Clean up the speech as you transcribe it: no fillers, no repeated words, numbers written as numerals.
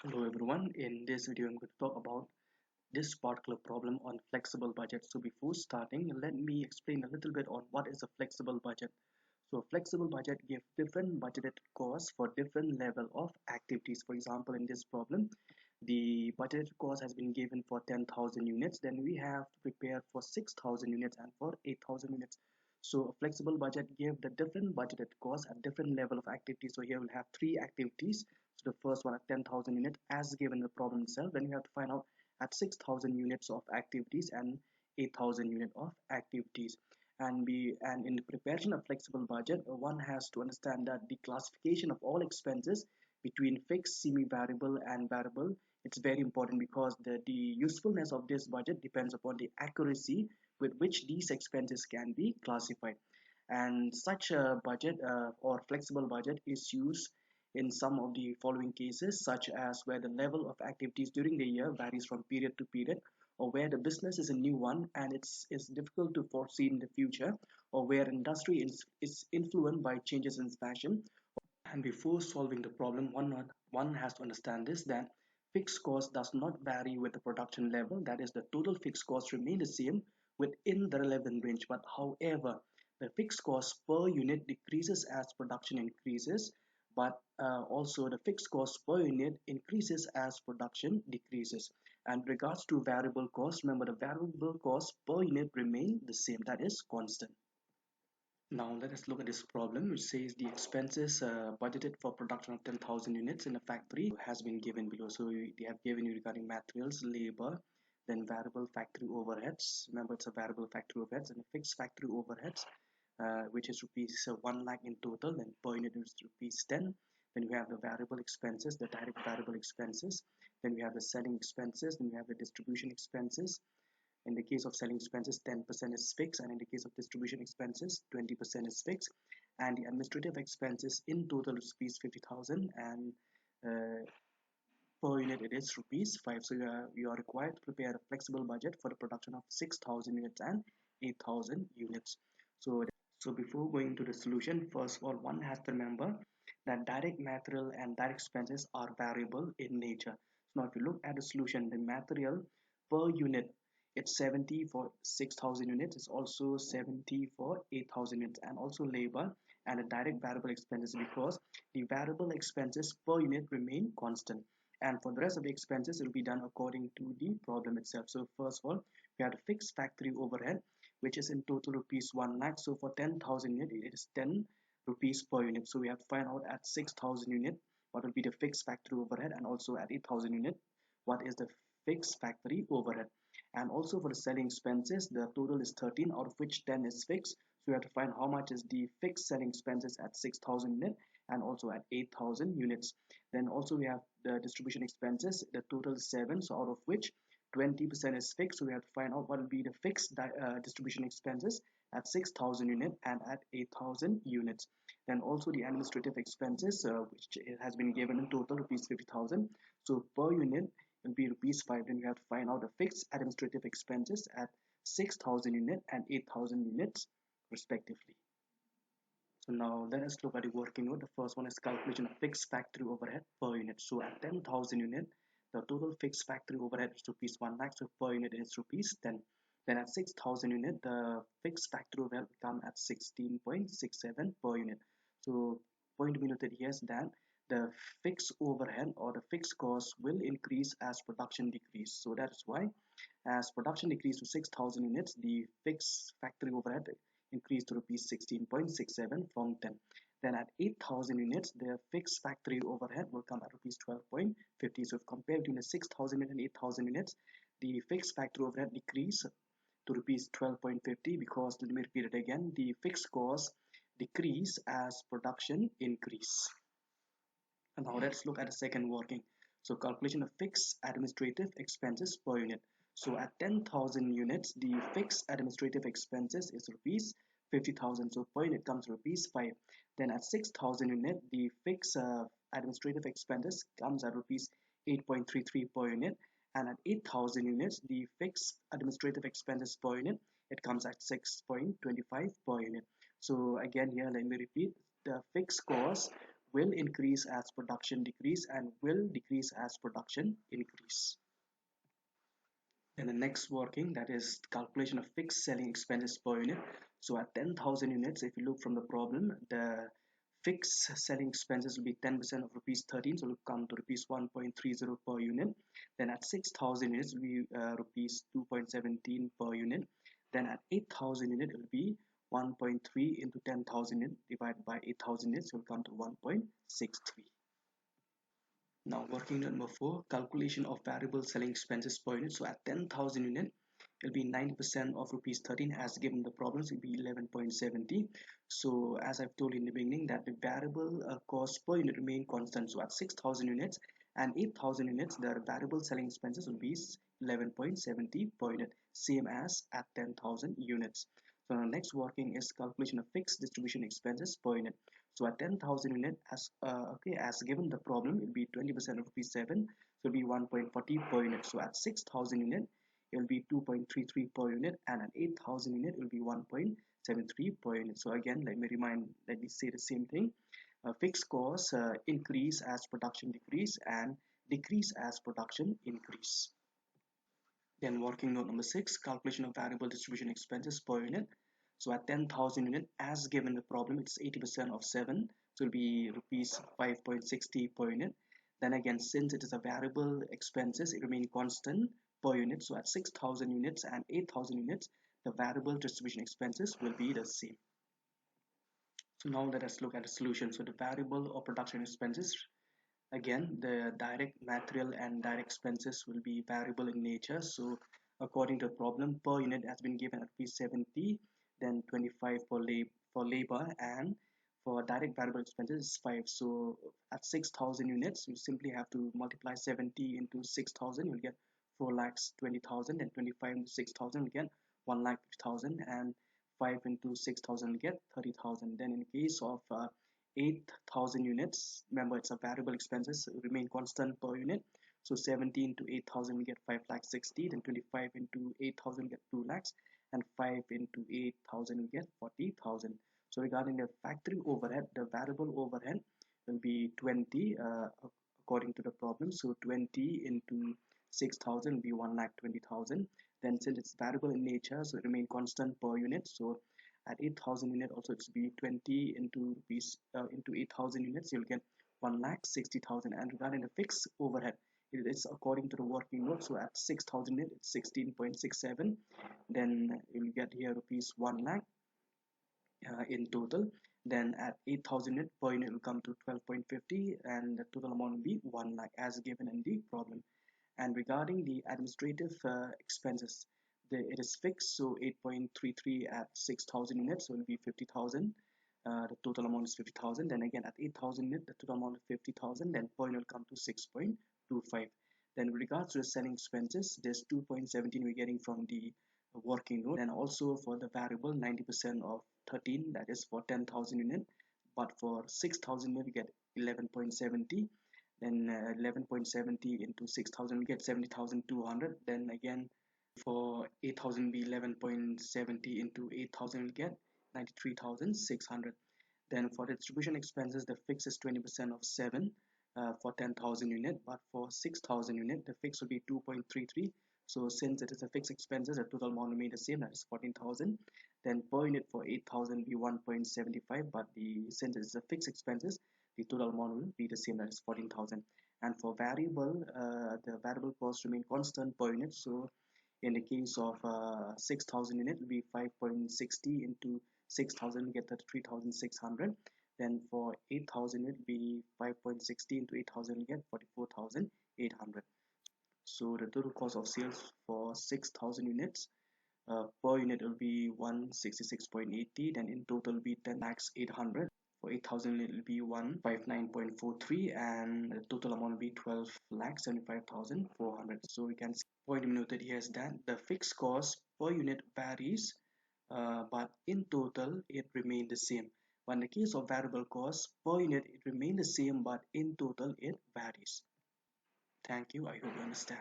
Hello everyone, in this video I'm going to talk about this particular problem on flexible budget. So before starting, let me explain a little bit on what is a flexible budget. So a flexible budget gives different budgeted costs for different level of activities. For example, in this problem, the budgeted cost has been given for 10,000 units, then we have to prepare for 6,000 units and for 8,000 units. So a flexible budget gives the different budgeted costs at different level of activity. So here we'll have three activities. So the first one at 10,000 units as given in the problem itself. Then we have to find out at 6,000 units of activities and 8,000 unit of activities. And in the preparation of flexible budget, one has to understand that the classification of all expenses between fixed, semi-variable, and variable, it's very important because the usefulness of this budget depends upon the accuracy with which these expenses can be classified. And such a budget or flexible budget is used in some of the following cases, such as where the level of activities during the year varies from period to period, or where the business is a new one and it's difficult to foresee in the future, or where industry is influenced by changes in fashion. And before solving the problem, one has to understand this, that fixed cost does not vary with the production level. That is, the total fixed cost remain the same within the relevant range. But however, the fixed cost per unit decreases as production increases, but also the fixed cost per unit increases as production decreases. And regards to variable cost, remember the variable cost per unit remain the same, that is constant. Now let us look at this problem, which says the expenses budgeted for production of 10,000 units in a factory has been given below. So they have given you regarding materials, labor, then variable factory overheads. Remember, it's a variable factory overheads and a fixed factory overheads, which is rupees 1 lakh in total, and per unit is rupees 10. Then we have the variable expenses, the direct variable expenses. Then we have the selling expenses. Then we have the distribution expenses. In the case of selling expenses, 10% is fixed, and in the case of distribution expenses, 20% is fixed. And the administrative expenses in total is rupees 50,000, and uh, per unit it is rupees 5. So you are required to prepare a flexible budget for the production of 6,000 units and 8,000 units. So before going to the solution, first of all, one has to remember that direct material and direct expenses are variable in nature. So now if you look at the solution, the material per unit, it's 70 for 6,000 units, it's also 70 for 8,000 units, and also labor and the direct variable expenses, because the variable expenses per unit remain constant. And for the rest of the expenses, it will be done according to the problem itself. So first of all, we have the fixed factory overhead, which is in total rupees 1 lakh. So for 10,000 unit, it is 10 rupees per unit. So we have to find out at 6,000 unit what will be the fixed factory overhead, and also at 8,000 unit what is the fixed factory overhead. And also for the selling expenses, the total is 13, out of which 10 is fixed. So we have to find how much is the fixed selling expenses at 6,000 unit and also at 8,000 units. Then also we have the distribution expenses, the total is 7, so out of which 20% is fixed. So we have to find out what will be the fixed distribution expenses at 6,000 unit and at 8,000 units. Then also the administrative expenses, which has been given in total rupees 50,000. So per unit will be rupees 5. Then we have to find out the fixed administrative expenses at 6,000 unit and 8,000 units respectively. So now let us look at the working note. The first one is calculation of fixed factory overhead per unit. So at 10,000 unit, the total fixed factory overhead is rupees 1 lakh. So per unit is rupees 10. Then at 6,000 unit, the fixed factory overhead will come at 16.67 per unit. So point to be noted here is that the fixed overhead or the fixed cost will increase as production decrease. So that's why as production decreased to 6,000 units, the fixed factory overhead increased to rupees 16.67 from 10. Then at 8,000 units, the fixed factory overhead will come at rupees 12.50. So if compared between the 6,000 and 8,000 units, the fixed factory overhead decreased to rupees 12.50, because, let me repeat it again, the fixed cost decrease as production increase. And now let's look at the second working. So calculation of fixed administrative expenses per unit. So at 10,000 units, the fixed administrative expenses is rupees 50,000. So per unit comes rupees 5. Then at 6,000 unit, the fixed administrative expenses comes at rupees 8.33 per unit. And at 8,000 units, the fixed administrative expenses per unit, it comes at 6.25 per unit. So again here, let me repeat, the fixed cost will increase as production decrease and will decrease as production increase. Then the next working, that is calculation of fixed selling expenses per unit. So at 10,000 units, if you look from the problem, the fixed selling expenses will be 10% of rupees 13, so it will come to rupees 1.30 per unit. Then at 6,000 units, it will be rupees 2.17 per unit. Then at 8,000 units, it will be 1.3 into 10,000 units divided by 8,000 units, so it will come to 1.63. Now working number 4, calculation of variable selling expenses per unit. So at 10,000 unit, it will be 90% of rupees 13 as given the problems will be 11.70. So as I've told in the beginning that the variable cost per unit remain constant. So at 6,000 units and 8,000 units, the variable selling expenses will be 11.70 per unit, same as at 10,000 units. So the next working is calculation of fixed distribution expenses per unit. So at 10,000 unit, as given the problem, it will be 20% of rupees 7, so it will be 1.40 per unit. So at 6,000 unit, it will be 2.33 per unit, and at 8,000 unit, it will be 1.73 per unit. So again, let me say the same thing. Fixed costs increase as production decrease and decrease as production increase. Then working note number 6, calculation of variable distribution expenses per unit. So at 10,000 unit, as given the problem, it's 80% of 7, so it'll be rupees 5.60 per unit. Then again, since it is a variable expenses, it remain constant per unit. So at 6,000 units and 8,000 units, the variable distribution expenses will be the same. So now let us look at the solution. So the variable or production expenses, again, the direct material and direct expenses will be variable in nature. So according to the problem, per unit has been given at rupees 70, then 25 for labor, and for direct variable expenses is 5. So at 6,000 units, you simply have to multiply 70 into 6,000, you'll get 4 lakhs 20,000, and 25 into 6,000 you get 1 lakh 50,000, and 5 into 6,000 you get 30,000. Then in case of 8,000 units, remember it's a variable expenses, remain constant per unit. So 70 into 8,000 we get 5 lakhs 60, then 25 into 8,000 we get 2 lakhs, and 5 into 8,000 we get 40,000. So regarding the factory overhead, the variable overhead will be 20 according to the problem. So 20 into 6,000 will be 1 lakh 20,000. Then since it's variable in nature, so it remain constant per unit. So at 8,000 unit also it's be 20 into into 8,000 units, you'll get 1 lakh 60,000. And regarding the fixed overhead, it is according to the working note. So at 6,000 unit it's 16.67, then you'll get here rupees 1 lakh in total. Then at 8,000 unit per unit will come to 12.50, and the total amount will be 1 lakh as given in the problem. And regarding the administrative expenses, it is fixed, so 8.33 at 6,000 units, so it will be 50,000. The total amount is 50,000. Then again at 8,000 units, the total amount is 50,000. Then per unit will come to 6.25. Then with regards to the selling expenses, there's 2.17 we're getting from the working note, and also for the variable 90% of 13, that is for 10,000 unit, but for 6,000 unit we get 11.70. Then 11.70 into 6,000 we get 70,200. Then again for 8,000 be 11.70 into 8,000 will get 93,600. Then for the distribution expenses, the fix is 20% of 7 for 10,000 unit, but for 6,000 unit the fix will be 2.33. So since it is a fixed expenses, the total amount remain the same, that is 14,000. Then per unit for 8,000 be 1.75, but since it is a fixed expenses, the total amount will be the same, that is 14,000. And for variable, the variable cost remain constant per unit. So in the case of 6,000 unit, it will be 5.60 into 6,000, we get 33,600. Then for 8,000 unit, it will be 5.60 into 8,000, we get 44,800. So the total cost of sales for 6,000 units per unit will be 166.80. Then in total will be 10 lakhs 800. For 8,000 it will be 159.43, and the total amount will be 12 lakhs 75,400. So we can see point noted here is that the fixed cost per unit varies, but in total it remains the same. But in the case of variable cost per unit, it remains the same, but in total it varies. Thank you. I hope you understand.